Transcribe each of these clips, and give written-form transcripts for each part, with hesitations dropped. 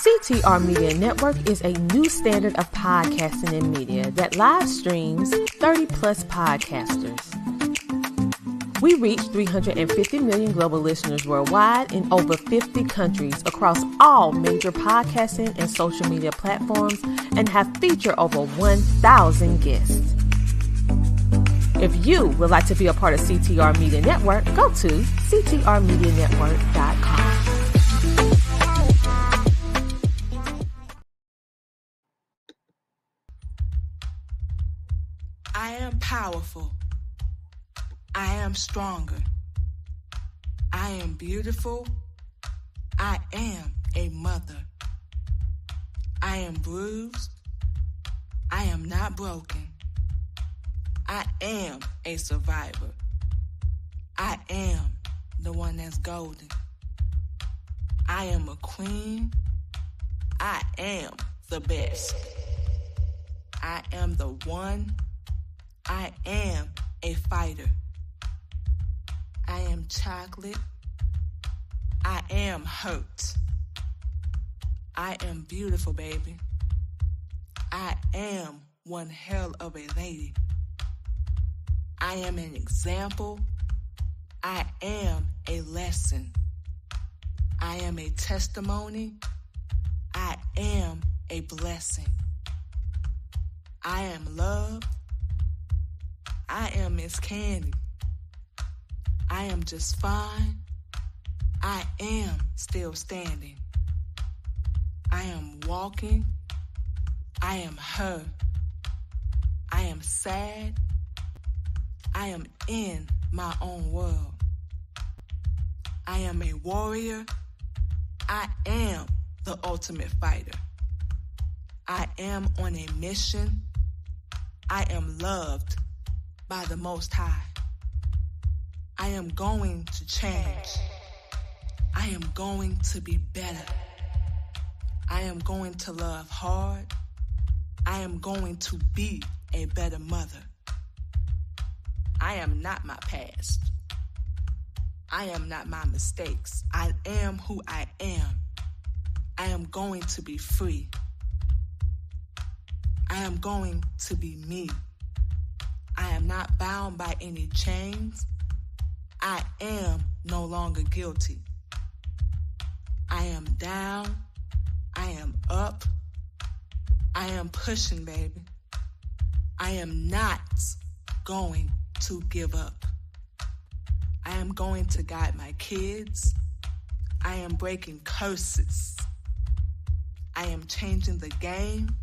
CTR Media Network is a new standard of podcasting and media that live streams 30-plus podcasters. We reach 350 million global listeners worldwide in over 50 countries across all major podcasting and social media platforms and have featured over 1,000 guests. If you would like to be a part of CTR Media Network, go to ctrmedianetwork.com. I am powerful. I am stronger. I am beautiful. I am a mother. I am bruised. I am not broken. I am a survivor. I am the one that's golden. I am a queen. I am the best. I am the one. I am a fighter. I am chocolate. I am hurt. I am beautiful, baby. I am one hell of a lady. I am an example. I am a lesson. I am a testimony. I am a blessing. I am loved. I am Miss Candy. I am just fine. I am still standing. I am walking. I am her. I am sad. I am in my own world. I am a warrior. I am the ultimate fighter. I am on a mission. I am loved by the Most High. I am going to change. I am going to be better. I am going to love hard. I am going to be a better mother. I am not my past. I am not my mistakes. I am who I am. I am going to be free. I am going to be me. I am not bound by any chains. I am no longer guilty. I am down. I am up. I am pushing, baby. I am not going to give up. I am going to guide my kids. I am breaking curses. I am changing the game.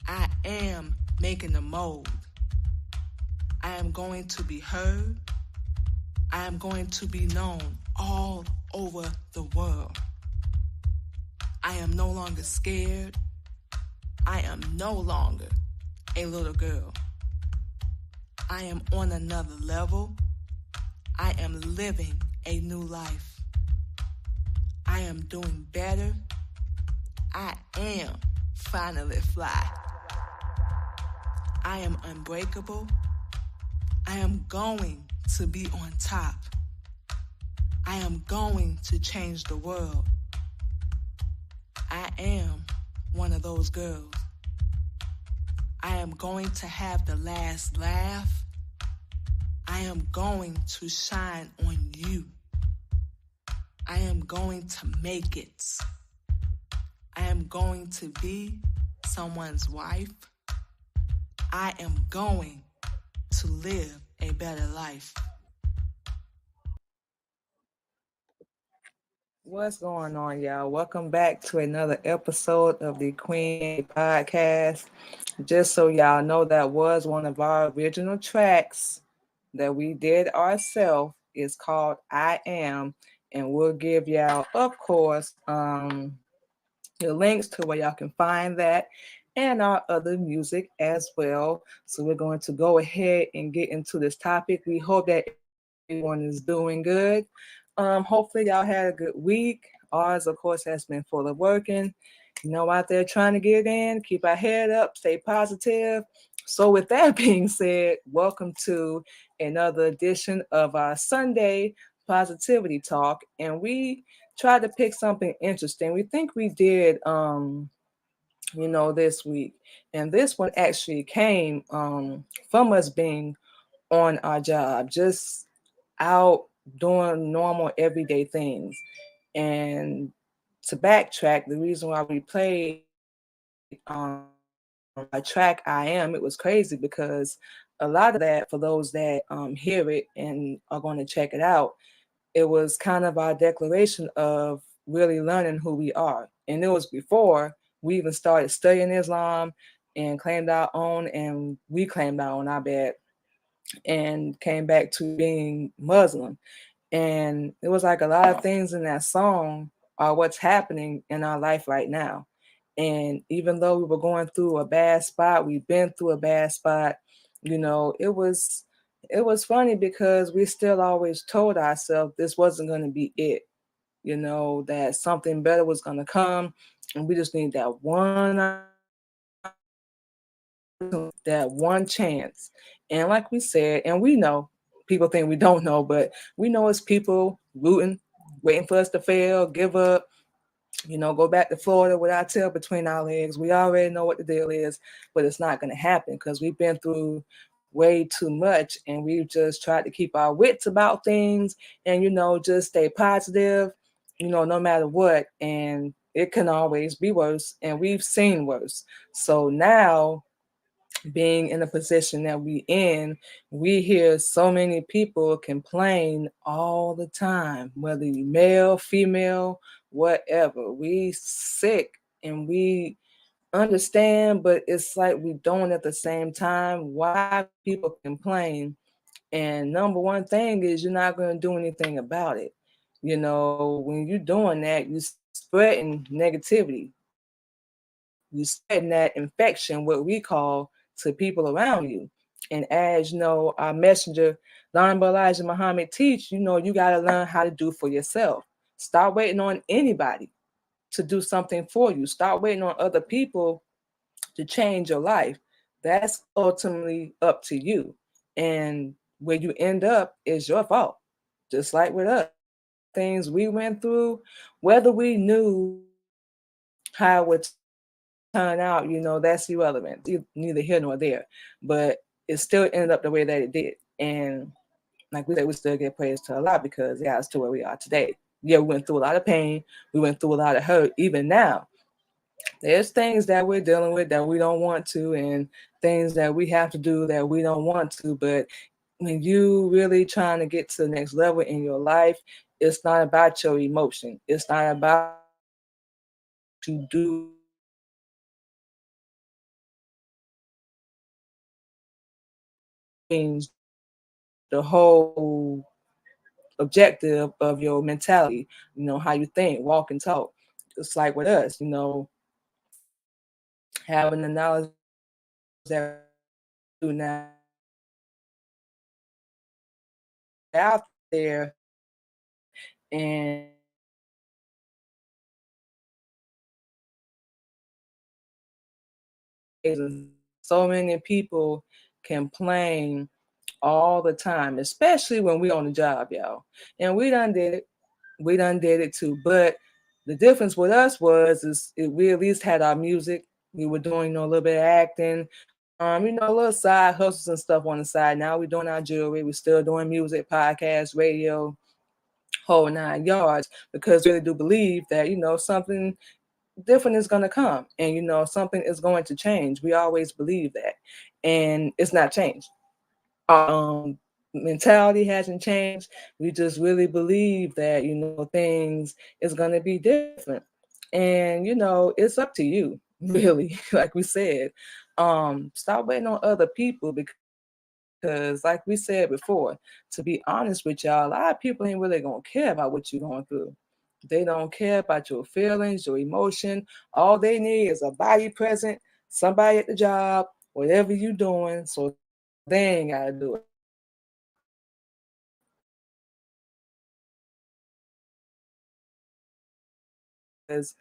I am making a mold. I am going to be heard. I am going to be known all over the world. I am no longer scared. I am no longer a little girl. I am on another level. I am living a new life. I am doing better. I am finally fly. I am unbreakable. I am going to be on top. I am going to change the world. I am one of those girls. I am going to have the last laugh. I am going to shine on you. I am going to make it. I am going to be someone's wife. I am going to live a better life. What's going on, y'all? Welcome back to another episode of the Queen Podcast. Just so y'all know, that was one of our original tracks that we did ourselves. It's called I Am, and we'll give y'all, of course, the links to where y'all can find that and our other music as well. So we're going to go ahead and get into this topic. We hope that everyone is doing good. Hopefully y'all had a good week. Ours, of course, has been full of working. Out there trying to get in, keep our head up, stay positive. So with that being said, welcome to another edition of our Sunday Positivity Talk. And we try to pick something interesting. We think we did, this week. And this one actually came from us being on our job, just out doing normal everyday things. And to backtrack, the reason why we played a track I Am, it was crazy because a lot of that, for those that hear it and are going to check it out, it was kind of our declaration of really learning who we are. And it was before we even started studying Islam and claimed our own, and we claimed our own, I bet, and came back to being Muslim. And it was like a lot of things in that song are what's happening in our life right now. And even though we were going through a bad spot, we've been through a bad spot, it was funny because we still always told ourselves this wasn't going to be it, that something better was going to come, and we just need that one chance. And like we said, and we know, people think we don't know, but we know it's people rooting, waiting for us to fail, give up, go back to Florida with our tail between our legs. We already know what the deal is, but it's not going to happen because we've been through way too much, and we've just tried to keep our wits about things and, just stay positive, no matter what. And it can always be worse, and we've seen worse. So now, being in the position that we in, we hear so many people complain all the time, whether you male, female, whatever. We sick and we understand, but it's like we don't at the same time. Why people complain? And number one thing is you're not going to do anything about it. When you're doing that, you're spreading negativity. You're spreading that infection, what we call, to people around you. And as our messenger, learn by Elijah Muhammad teach, you got to learn how to do for yourself. Stop waiting on anybody to do something for you. Stop waiting on other people to change your life. That's ultimately up to you. And where you end up is your fault. Just like with us, the things we went through, whether we knew how it would turn out, that's irrelevant. Neither here nor there. But it still ended up the way that it did. And like we said, we still get praise to Allah because it got us to where we are today. Yeah, we went through a lot of pain. We went through a lot of hurt. Even now, there's things that we're dealing with that we don't want to, and things that we have to do that we don't want to. But when you really trying to get to the next level in your life, it's not about your emotion. It's not about what you do change the whole objective of your mentality, how you think, walk, and talk. It's like with us, having the knowledge that we do now out there, and so many people complain all the time, especially when we on the job, y'all. And we done did it. We done did it too. But the difference with us we at least had our music. We were doing, a little bit of acting, little side hustles and stuff on the side. Now we're doing our jewelry. We're still doing music, podcasts, radio, whole 9 yards, because we really do believe that, something different is going to come, and, something is going to change. We always believe that. And it's not changed. Mentality hasn't changed. We just really believe that, things is going to be different. And, it's up to you, really. Like we said, stop waiting on other people, because like we said before, to be honest with y'all, a lot of people ain't really going to care about what you're going through. They don't care about your feelings, your emotion. All they need is a body present, somebody at the job, whatever you're doing. So they ain't got to do it. Because,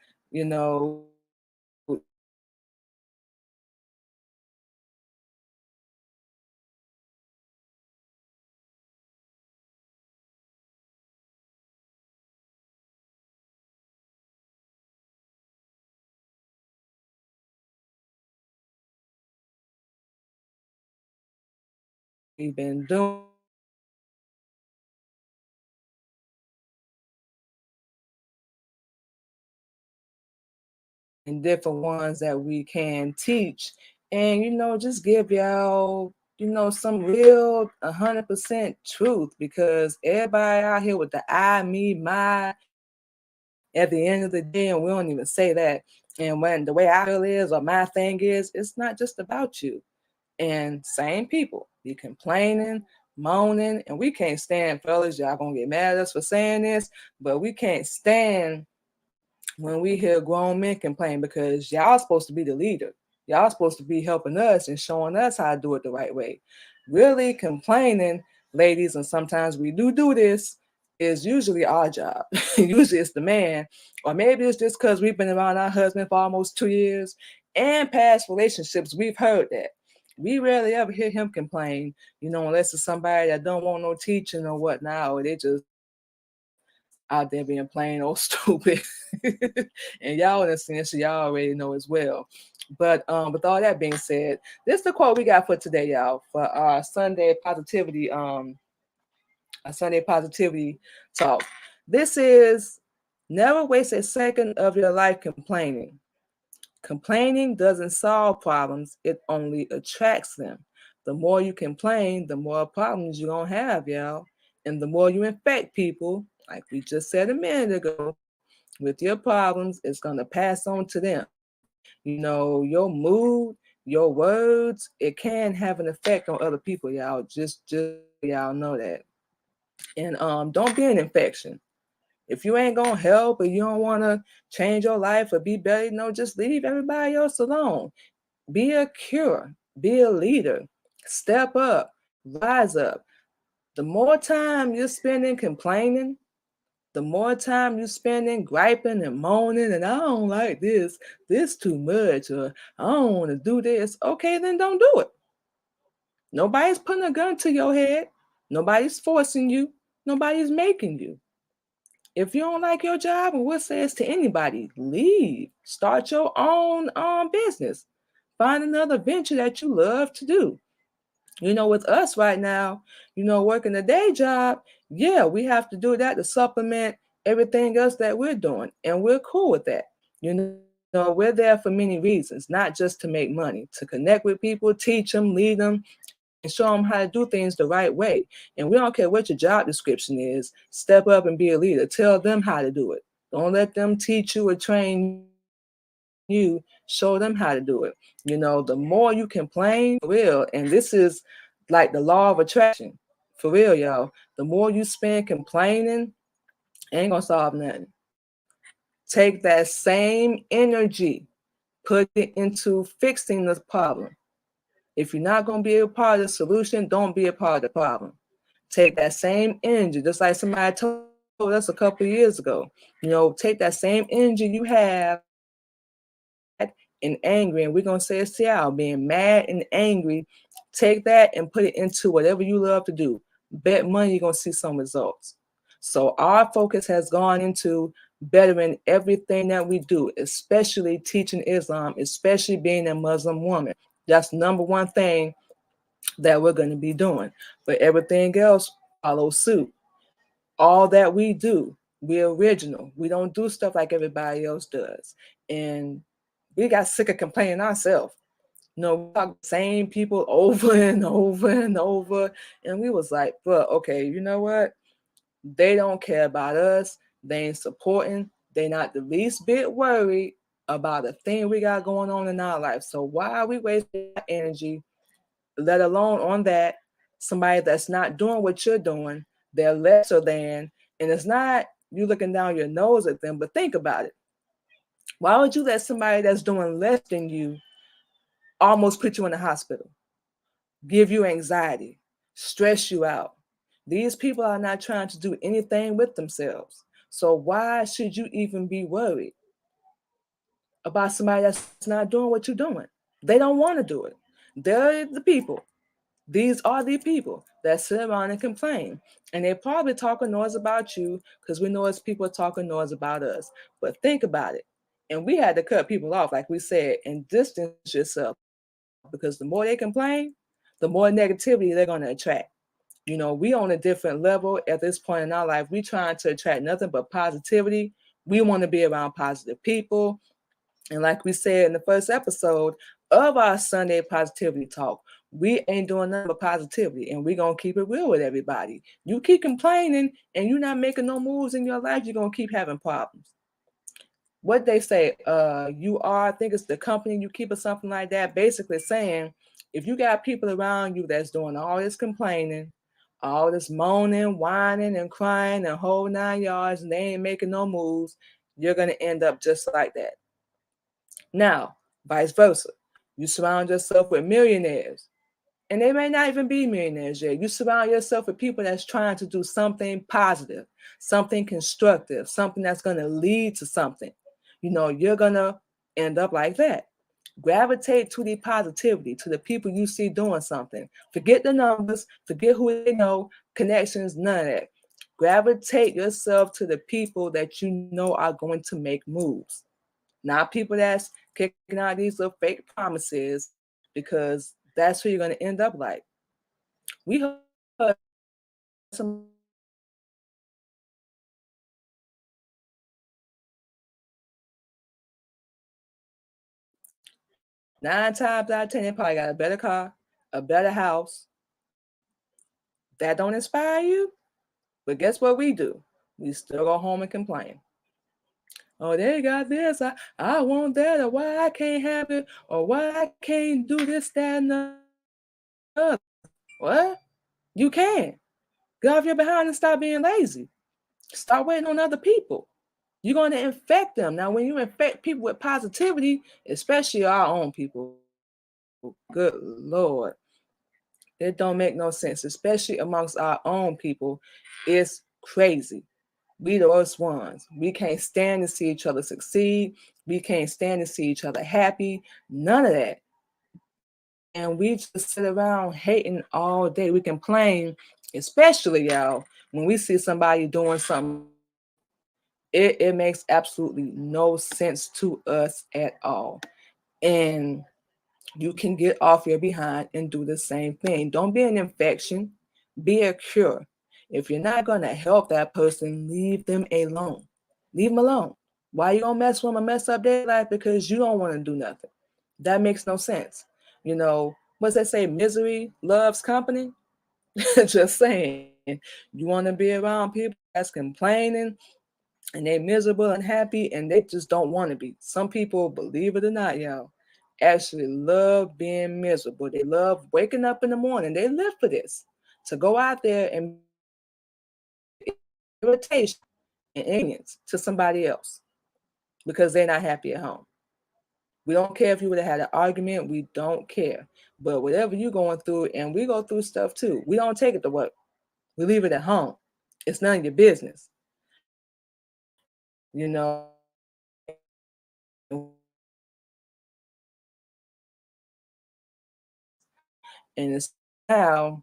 we've been doing, and different ones that we can teach. And, just give y'all, some real 100% truth, because everybody out here with the I, me, my, at the end of the day, and we don't even say that. And when the way I feel is, or my thing is, it's not just about you. And same people be complaining, moaning, and we can't stand, fellas, y'all gonna get mad at us for saying this, but we can't stand when we hear grown men complain, because y'all supposed to be the leader. Y'all supposed to be helping us and showing us how to do it the right way. Really complaining, ladies, and sometimes we do this, is usually our job. Usually it's the man, or maybe it's just because we've been around our husband for almost 2 years, and past relationships, we've heard that. We rarely ever hear him complain, unless it's somebody that don't want no teaching or whatnot, or they just out there being plain old stupid. And y'all in a sense, y'all already know as well. But with all that being said, this is the quote we got for today, y'all, for our Sunday positivity talk. This is: never waste a second of your life complaining. Complaining doesn't solve problems, it only attracts them. The more you complain, the more problems you're going to have, y'all. And the more you infect people, like we just said a minute ago, with your problems, it's going to pass on to them. Your mood, your words, it can have an effect on other people, y'all. Just y'all know that. And don't be an infection. If you ain't gonna help, or you don't want to change your life or be better, just leave everybody else alone. Be a cure, be a leader, step up, rise up. The more time you're spending complaining, the more time you're spending griping and moaning, and I don't like this too much, or I don't want to do this. Okay, then don't do it. Nobody's putting a gun to your head. Nobody's forcing you. Nobody's making you. If you don't like your job, and we'll say it's to anybody, leave. Start your own business. Find another venture that you love to do. With us right now, working a day job, yeah, we have to do that to supplement everything else that we're doing. And we're cool with that. We're there for many reasons, not just to make money, to connect with people, teach them, lead them, and show them how to do things the right way. And we don't care what your job description is. Step up and be a leader. Tell them how to do it. Don't let them teach you or train you. Show them how to do it. The more you complain, for real, and this is like the law of attraction. For real, y'all. The more you spend complaining, ain't gonna solve nothing. Take that same energy, put it into fixing the problem. If you're not going to be a part of the solution, don't be a part of the problem. Take that same energy, just like somebody told us a couple of years ago. Take that same energy you have, mad and angry, and we're going to say it's Seattle, being mad and angry. Take that and put it into whatever you love to do. Bet money you're going to see some results. So our focus has gone into bettering everything that we do, especially teaching Islam, especially being a Muslim woman. That's number one thing that we're going to be doing. But everything else follows suit. All that we do, we're original. We don't do stuff like everybody else does. And we got sick of complaining ourselves. We talk the same people over and over and over. And we was like, but okay, you know what? They don't care about us. They ain't supporting. They not the least bit worried about the thing we got going on in our life. So why are we wasting energy, let alone on that, somebody that's not doing what you're doing, they're lesser than, and it's not you looking down your nose at them, but think about it. Why would you let somebody that's doing less than you almost put you in the hospital, give you anxiety, stress you out? These people are not trying to do anything with themselves. So why should you even be worried about somebody that's not doing what you're doing? They don't want to do it. They're the people. These are the people that sit around and complain. And they probably talking noise about you, because we know it's people talking noise about us. But think about it. And we had to cut people off, like we said, and distance yourself, because the more they complain, the more the more negativity they're going to attract. We on a different level at this point in our life. We trying to attract nothing but positivity. We want to be around positive people. And like we said in the first episode of our Sunday Positivity Talk, we ain't doing nothing but positivity, and we're going to keep it real with everybody. You keep complaining and you're not making no moves in your life, you're going to keep having problems. What they say, I think it's the company you keep or something like that, basically saying if you got people around you that's doing all this complaining, all this moaning, whining, and crying, and whole 9 yards, and they ain't making no moves, you're going to end up just like that. Now, vice versa. You surround yourself with millionaires, and they may not even be millionaires yet. You surround yourself with people that's trying to do something positive, something constructive, something that's going to lead to something. You're going to end up like that. Gravitate to the positivity, to the people you see doing something. Forget the numbers, forget who they know, connections, none of that. Gravitate yourself to the people that you know are going to make moves. Not people that's kicking out these little fake promises, because that's who you're going to end up like. We heard some 9 times out of 10, they probably got a better car, a better house. That don't inspire you? But guess what we do? We still go home and complain. Oh, they got this. I want that. Or why I can't have it. Or why I can't do this, that, and the other. What? You can. Get off your behind and stop being lazy. Start waiting on other people. You're going to infect them. Now, when you infect people with positivity, especially our own people, good Lord, it don't make no sense, especially amongst our own people. It's crazy. We the worst ones. We can't stand to see each other succeed. We can't stand to see each other happy. None of that. And we just sit around hating all day. We complain, especially, y'all, when we see somebody doing something. It makes absolutely no sense to us at all. And you can get off your behind and do the same thing. Don't be an infection, be a cure. If you're not going to help that person, leave them alone. Leave them alone. Why you going to mess with them and mess up their life? Because you don't want to do nothing. That makes no sense. What's that say? Misery loves company. Just saying. You want to be around people that's complaining, and they miserable and happy, and they just don't want to be. Some people, believe it or not, y'all, actually love being miserable. They love waking up in the morning. They live for this, to go out there and irritation and inconvenience to somebody else because they're not happy at home. We don't care if you would have had an argument. We don't care. But whatever you're going through, and we go through stuff too, we don't take it to work. We leave it at home. It's none of your business. And it's how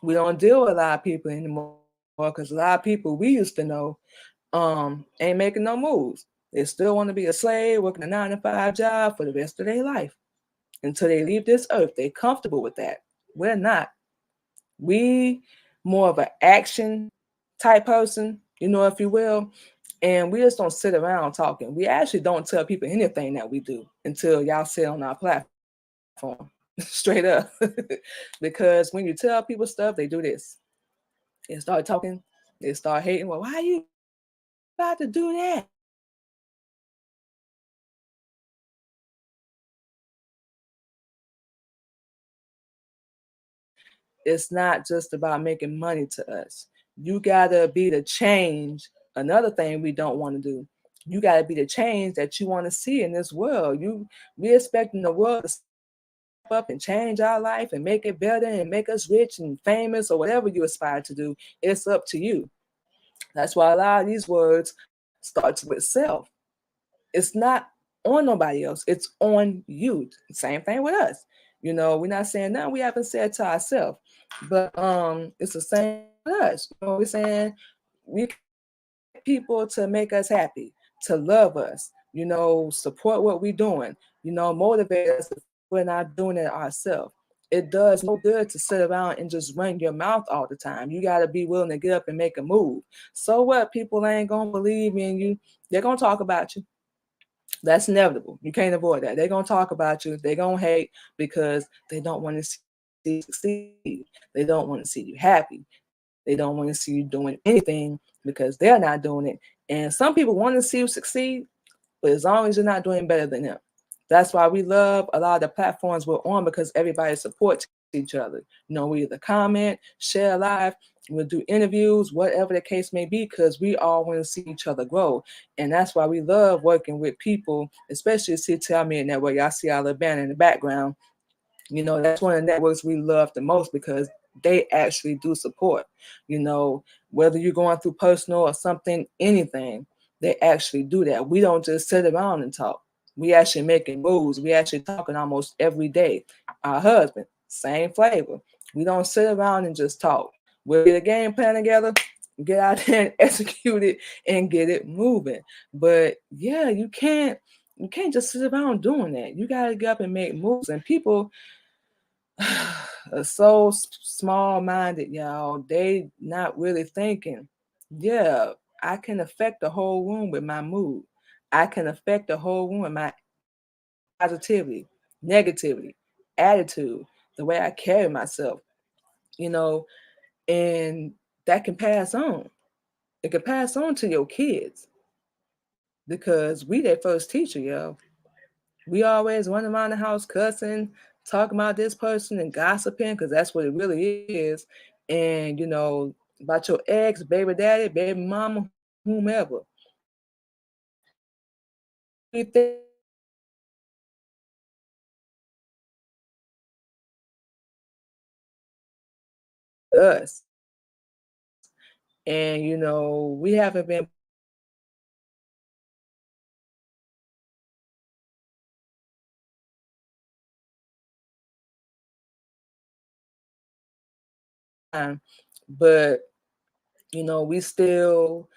we don't deal with a lot of people anymore, because a lot of people we used to know ain't making no moves. They still want to be a slave, working a 9-to-5 job for the rest of their life until they leave this earth. They're comfortable with that. We're not. We more of an action type person, if you will. And we just don't sit around talking. We actually don't tell people anything that we do until y'all sit on our platform. Straight up. Because when you tell people stuff, they do this. They start talking, they start hating. Well, why are you about to do that? It's not just about making money to us. You gotta be the change. Another thing we don't want to do. You gotta be the change that you want to see in this world. We expecting the world to step up and change our life and make it better and make us rich and famous, or whatever you aspire to do. It's up to you. That's why a lot of these words starts with self. It's not on nobody else. It's on you. Same thing with us. We're not saying nothing we haven't said to ourselves, but it's the same with us. We're saying we people to make us happy, to love us, support what we're doing, motivate us if we're not doing it ourselves. it does no good to sit around and just run your mouth all the time. You got to be willing to get up and make a move. So what? People ain't going to believe in you. They're going to talk about you. That's inevitable. You can't avoid that. They're going to talk about you. They're going to hate because they don't want to see you succeed. They don't want to see you happy. They don't want to see you doing anything because they're not doing it. And some people want to see you succeed, but as long as you're not doing better than them. That's why we love a lot of the platforms we're on, because everybody supports each other. We either comment, share live, we'll do interviews, whatever the case may be, because we all want to see each other grow. And that's why we love working with people, especially CTL Media Network. Y'all see our little band in the background. That's one of the networks we love the most because they actually do support. Whether you're going through personal or something, anything, they actually do that. We don't just sit around and talk. We actually making moves. We actually talking almost every day. Our husband, same flavor. We don't sit around and just talk. We'll get a game plan together, get out there and execute it and get it moving. But yeah, you can't just sit around doing that. You got to get up and make moves. And people are so small-minded, y'all. They not really thinking, yeah, I can affect the whole room with my mood. I can affect the whole room with my positivity, negativity, attitude, the way I carry myself, and that can pass on. It can pass on to your kids because we their first teacher, y'all. We always run around the house cussing, talking about this person and gossiping, because that's what it really is. And, about your ex, baby daddy, baby mama, whomever. We think us. And, we haven't been but we still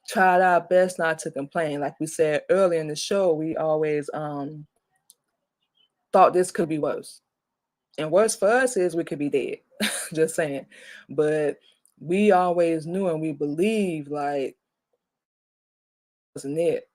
tried our best not to complain. Like we said earlier in the show, we always thought this could be worse. And worse for us is we could be dead. Just saying. But we always knew and we believed like wasn't it.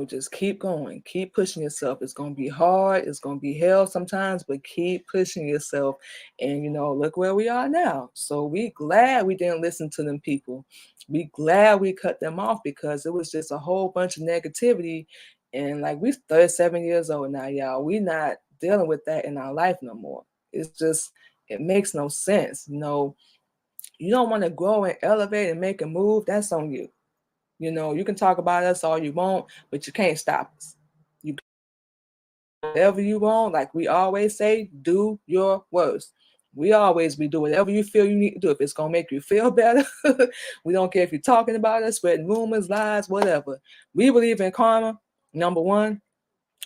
Just keep going, keep pushing yourself. It's going to be hard. It's going to be hell sometimes, but keep pushing yourself. And, look where we are now. So we glad we didn't listen to them people. We glad we cut them off because it was just a whole bunch of negativity. And like we 37 years old now, y'all. We not dealing with that in our life no more. It's just, it makes no sense. You don't want to grow and elevate and make a move. That's on you. You can talk about us all you want, but you can't stop us. You whatever you want, like we always say, do your worst. We always be do whatever you feel you need to do. If it's gonna make you feel better, we don't care if you're talking about us, spreading rumors, lies, whatever. We believe in karma. Number one,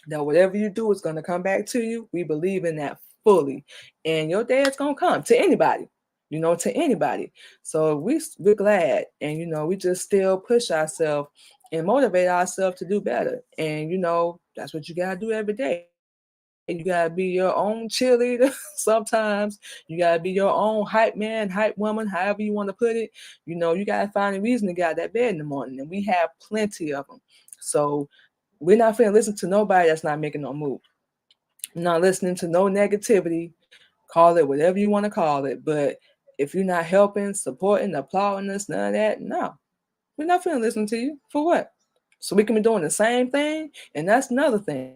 that whatever you do is gonna come back to you. We believe in that fully, and your day is gonna come to anybody. To anybody. So we're glad, and we just still push ourselves and motivate ourselves to do better. And that's what you gotta do every day. You gotta be your own cheerleader. Sometimes you gotta be your own hype man, hype woman, however you want to put it. You gotta find a reason to get out of that bed in the morning, and we have plenty of them. So we're not finna listen to nobody that's not making no move. I'm not listening to no negativity. Call it whatever you want to call it, but if you're not helping, supporting, applauding us, none of that, no. We're not finna listen to you. For what? So we can be doing the same thing, and that's another thing.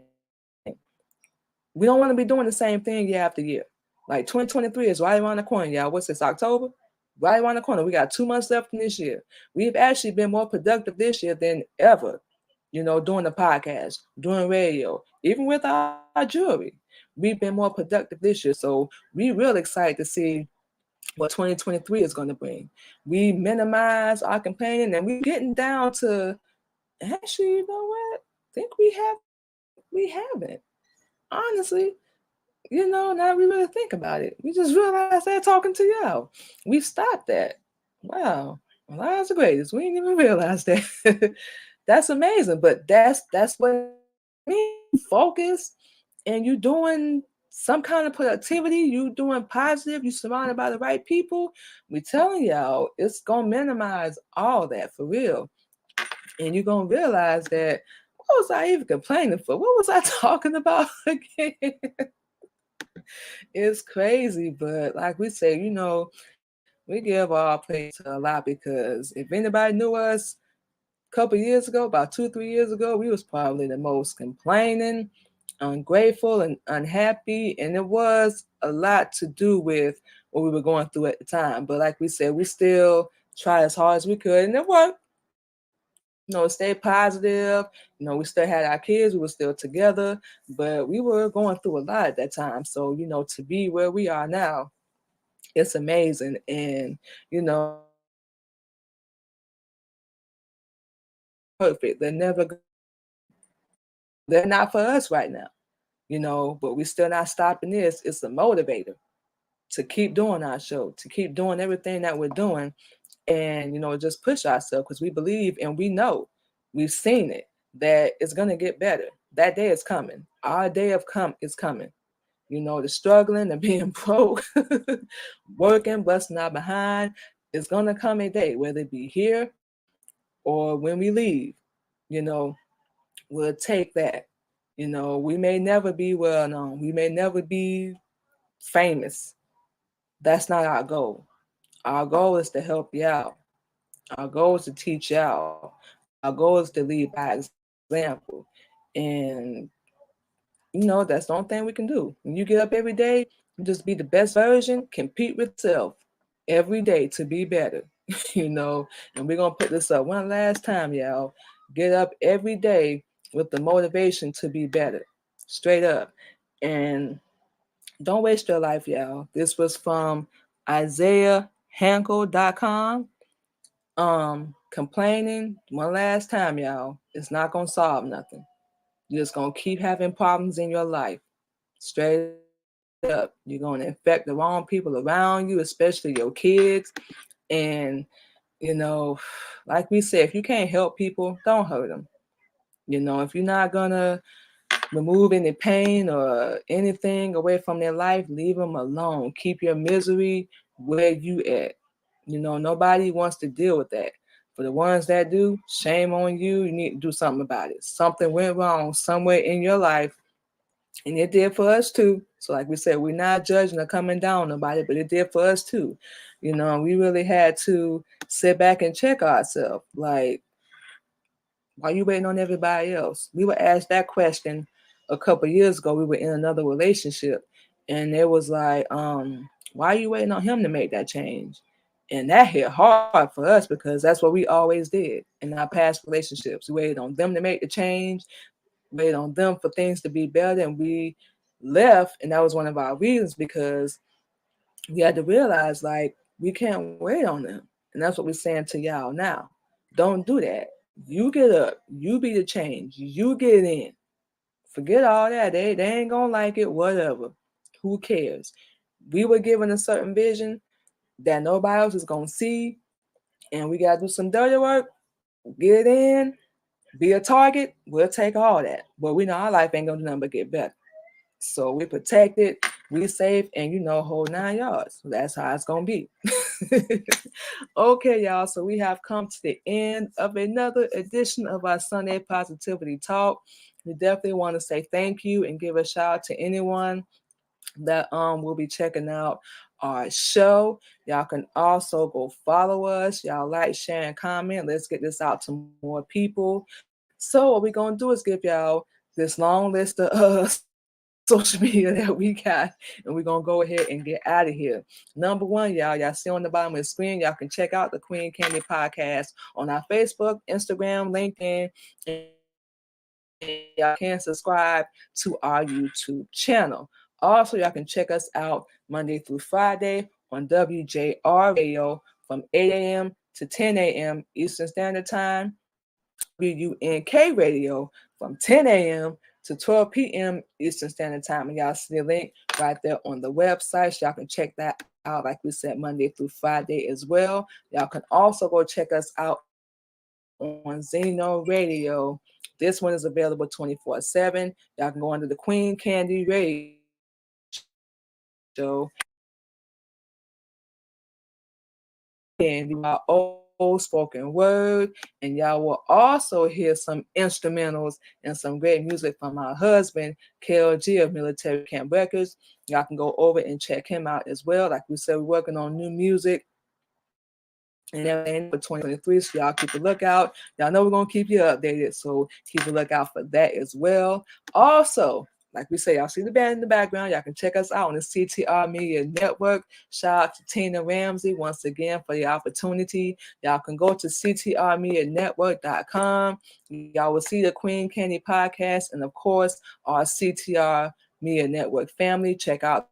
We don't want to be doing the same thing year after year. Like 2023 is right around the corner, y'all. What's this, October? Right around the corner. We got 2 months left in this year. We've actually been more productive this year than ever, doing the podcast, doing radio, even with our jewelry. We've been more productive this year. So we real excited to see what 2023 is going to bring. We minimize our complaining and we're getting down to actually, you know what? I think we haven't. Honestly, now we really think about it. We just realized that talking to y'all. We stopped that. Wow. Well, that's the greatest. We didn't even realize that. That's amazing. But that's what I mean. Focus and you doing some kind of productivity, you doing positive, you surrounded by the right people, we telling y'all it's gonna minimize all that for real. And you're gonna realize that what was I even complaining for? What was I talking about again? It's crazy, but like we say, we give all praise to Allah because if anybody knew us a couple years ago, about 2, 3 years ago, we was probably the most complaining, ungrateful, and unhappy, and it was a lot to do with what we were going through at the time. But like we said, we still tried as hard as we could, and it worked. Stay positive. We still had our kids. We were still together, but we were going through a lot at that time. So, to be where we are now, it's amazing. And, perfect. They're not for us right now, but we're still not stopping this. It's a motivator to keep doing our show, to keep doing everything that we're doing, and just push ourselves because we believe and we know, we've seen it, that it's going to get better. That day is coming. Our day is coming. The struggling and being broke, working, busting our behind, it's going to come a day, whether it be here or when we leave. you know we'll take that. We may never be well known, we may never be famous. That's not our goal. Our goal is to help you out. Our goal is to teach y'all. Our goal is to lead by example. And that's the only thing we can do. When you get up every day, just be the best version, compete with self every day to be better. And we're gonna put this up one last time, y'all. Get up every day with the motivation to be better. Straight up. And don't waste your life, y'all. This was from IsaiahHankel.com. Complaining one last time, y'all, it's not gonna solve nothing. You're just gonna keep having problems in your life. Straight up. You're gonna infect the wrong people around you, especially your kids. And like we said, if you can't help people, don't hurt them. If you're not gonna remove any pain or anything away from their life, leave them alone. Keep your misery where you at. Nobody wants to deal with that. For the ones that do, shame on you. You need to do something about it. Something went wrong somewhere in your life, and it did for us too. So like we said, we're not judging or coming down on nobody, but it did for us too. We really had to sit back and check ourselves. Like, why you waiting on everybody else? We were asked that question a couple years ago. We were in another relationship, and it was like, why are you waiting on him to make that change? And that hit hard for us because that's what we always did in our past relationships. We waited on them to make the change, waited on them for things to be better, and we left. And that was one of our reasons, because we had to realize, like, we can't wait on them. And that's what we're saying to y'all now. Don't do that. You get up, you be the change, you get in. Forget all that. They ain't gonna like it, whatever. Who cares? We were given a certain vision that nobody else is gonna see, and we gotta do some dirty work, get in, be a target. We'll take all that. But we know our life ain't gonna do nothing but get better. So we protected, we safe, and whole 9 yards. That's how it's gonna be. Okay, y'all. So we have come to the end of another edition of our Sunday Positivity Talk. We definitely want to say thank you and give a shout out to anyone that will be checking out our show. Y'all can also go follow us. Y'all like, share, and comment. Let's get this out to more people. So what we're gonna do is give y'all this long list of social media that we got, and we're gonna go ahead and get out of here. Number one, y'all see on the bottom of the screen, y'all can check out the Queen Candy Podcast on our Facebook, Instagram, LinkedIn, and y'all can subscribe to our YouTube channel. Also, y'all can check us out Monday through Friday on WJR Radio from 8 a.m. to 10 a.m. Eastern Standard Time, WUNK Radio from 10 a.m. to 12 p.m. Eastern Standard Time. And y'all see the link right there on the website. So y'all can check that out, like we said, Monday through Friday as well. Y'all can also go check us out on Zeno Radio. This one is available 24/7. Y'all can go under the Queen Candy Radio show. And y'all old spoken word, and y'all will also hear some instrumentals and some great music from my husband, KLG of Military Camp Records. Y'all can go over and check him out as well. Like we said, we're working on new music and everything for 2023, so y'all keep a lookout. Y'all know we're gonna keep you updated, so keep a lookout for that as well. Also, like we say, y'all see the band in the background. Y'all can check us out on the CTR Media Network. Shout out to Tina Ramsey once again for the opportunity. Y'all can go to ctrmedianetwork.com. Y'all will see the Queen Candy Podcast, and of course, our CTR Media Network family. Check out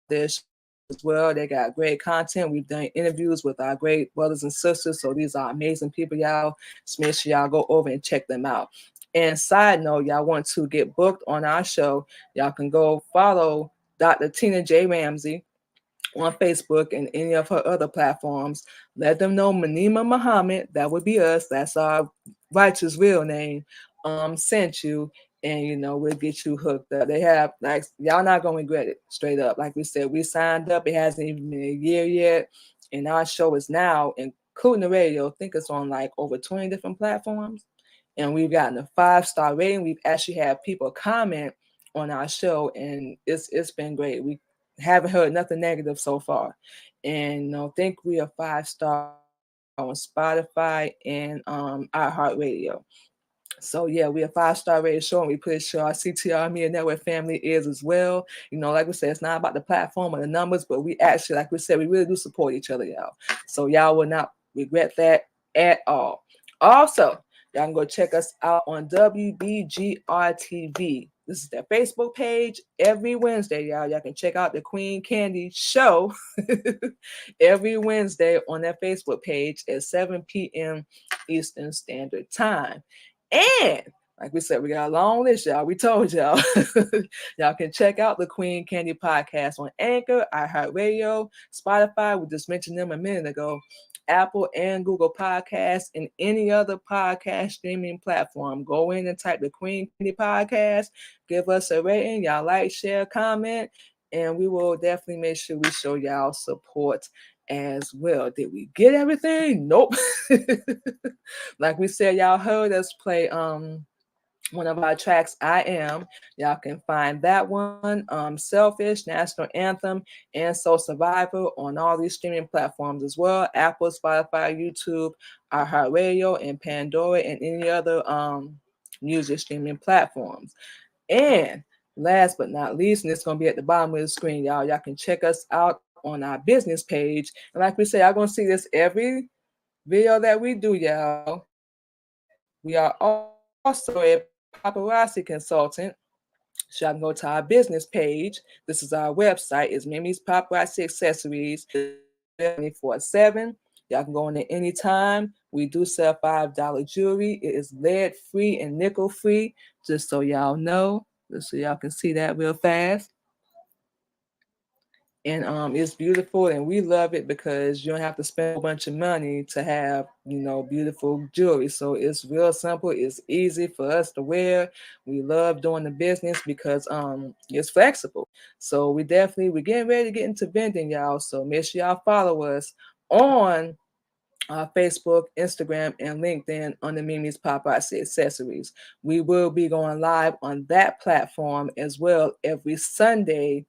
this as well. They got great content. We've done interviews with our great brothers and sisters. So these are amazing people, y'all. So make sure y'all go over and check them out. And side note, y'all want to get booked on our show, y'all can go follow Dr. Tina J. Ramsey on Facebook and any of her other platforms. Let them know Manima Muhammad, that would be us, that's our righteous real name, sent you, and we'll get you hooked up. They have, like, y'all not gonna regret it, straight up. Like we said, we signed up, it hasn't even been a year yet, and our show is now, including the radio, I think it's on like over 20 different platforms, and we've gotten a 5-star rating. We've actually had people comment on our show, and it's been great. We haven't heard nothing negative so far, and I think we are 5-star on Spotify and iHeartRadio. So yeah, we're a 5-star rated show, and we pretty sure our CTR Media Network family is as well. Like we said, it's not about the platform or the numbers, but we actually, like we said, we really do support each other, y'all. So y'all will not regret that at all. Also, y'all can go check us out on WBGR-TV. This is their Facebook page every Wednesday, y'all. Y'all can check out the Queen Candy Show every Wednesday on their Facebook page at 7 p.m. Eastern Standard Time. And like we said, we got a long list, y'all. We told y'all. Y'all can check out the Queen Candy Podcast on Anchor, iHeartRadio, Spotify. We just mentioned them a minute ago. Apple and Google Podcasts, and any other podcast streaming platform. Go in and type the Queen Candy Podcast. Give us a rating. Y'all like, share, comment, and we will definitely make sure we show y'all support as well. Did we get everything? Nope. Like we said, y'all heard us play one of our tracks, I Am. Y'all can find that one, Selfish, National Anthem, and Soul Survivor on all these streaming platforms as well. Apple, Spotify, YouTube, iHeartRadio, and Pandora, and any other music streaming platforms. And last but not least, and it's going to be at the bottom of the screen, y'all can check us out on our business page. And like we say, y'all going to see this every video that we do, y'all. We are also a paparazzi consultant. So y'all can go to our business page. This is our website. It's Mimi's Paparazzi Accessories 24/7. Y'all can go in there anytime. We do sell $5 jewelry. It is lead free and nickel free, just so y'all know, just so y'all can see that real fast. And it's beautiful, and we love it because you don't have to spend a bunch of money to have, beautiful jewelry. So it's real simple. It's easy for us to wear. We love doing the business because it's flexible. So we're getting ready to get into vending, y'all. So make sure y'all follow us on Facebook, Instagram, and LinkedIn under Mimi's Paparazzi Accessories. We will be going live on that platform as well every Sunday.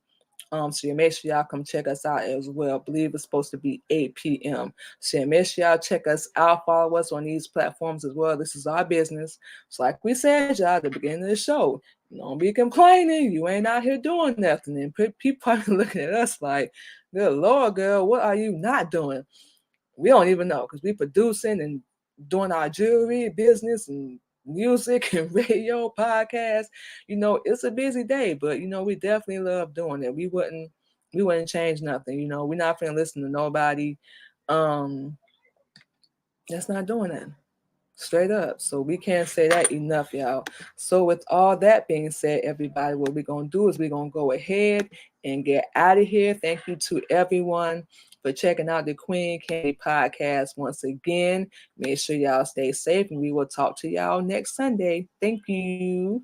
So you make sure y'all come check us out as well. I believe it's supposed to be 8 p.m. So make sure y'all check us out, follow us on these platforms as well. This is our business. So like we said, y'all, at the beginning of the show, don't be complaining. You ain't out here doing nothing. And people probably looking at us like, good Lord, girl, what are you not doing? We don't even know, because we producing and doing our jewelry business and music and radio podcast. It's a busy day, but we definitely love doing it. We wouldn't change nothing. We're not gonna listen to nobody that's not doing that. Straight up. So we can't say that enough, y'all. So with all that being said, everybody, what we're going to do is we're going to go ahead and get out of here. Thank you to everyone for checking out the Queen Candy Podcast once again. Make sure y'all stay safe, and we will talk to y'all next Sunday. Thank you.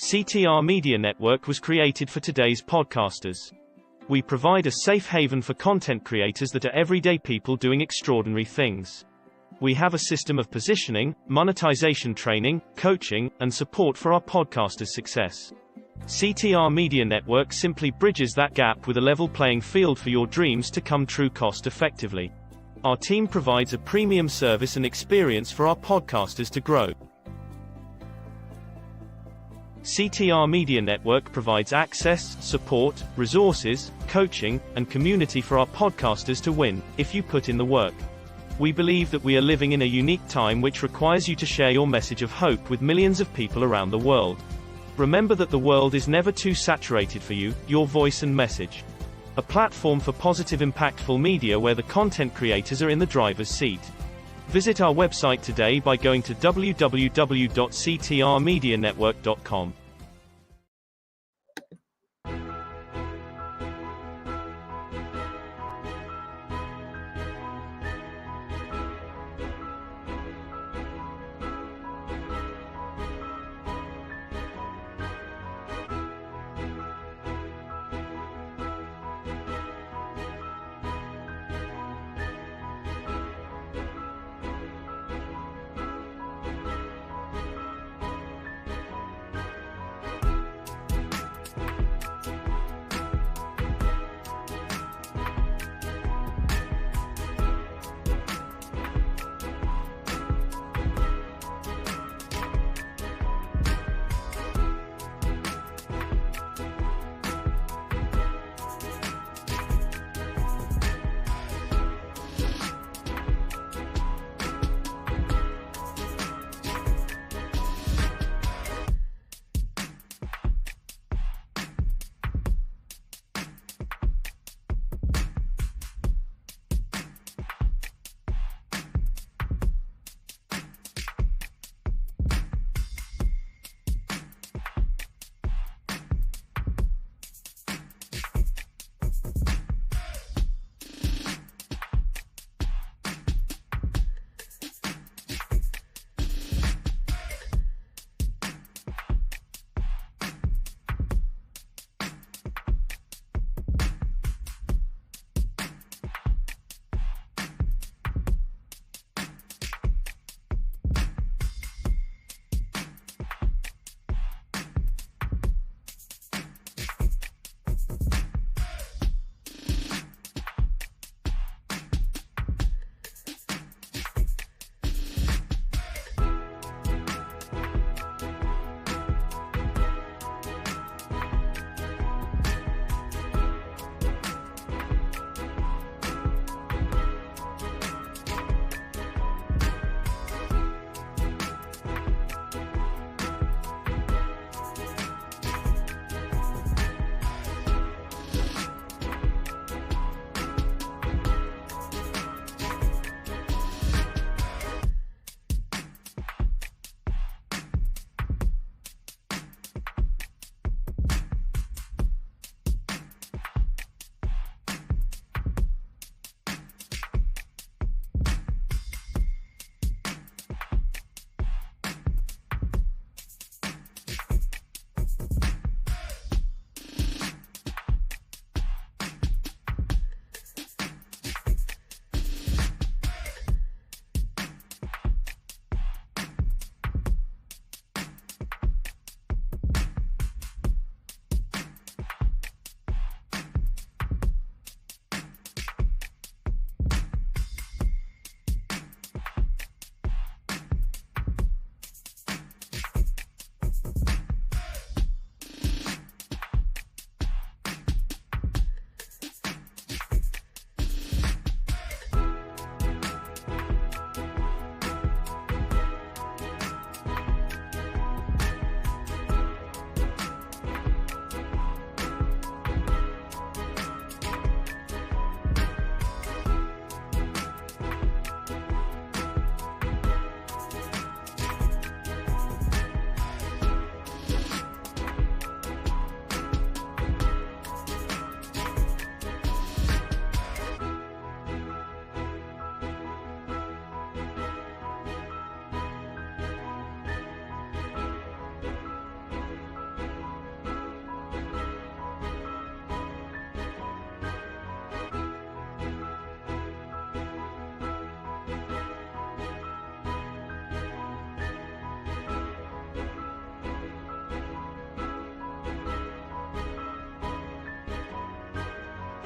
CTR Media Network was created for today's podcasters. We provide a safe haven for content creators that are everyday people doing extraordinary things. We have a system of positioning, monetization training, coaching, and support for our podcasters' success. CTR Media Network simply bridges that gap with a level playing field for your dreams to come true cost-effectively. Our team provides a premium service and experience for our podcasters to grow. CTR Media Network provides access, support, resources, coaching, and community for our podcasters to win, if you put in the work. We believe that we are living in a unique time which requires you to share your message of hope with millions of people around the world. Remember that the world is never too saturated for you, your voice and message. A platform for positive, impactful media where the content creators are in the driver's seat. Visit our website today by going to www.ctrmedianetwork.com.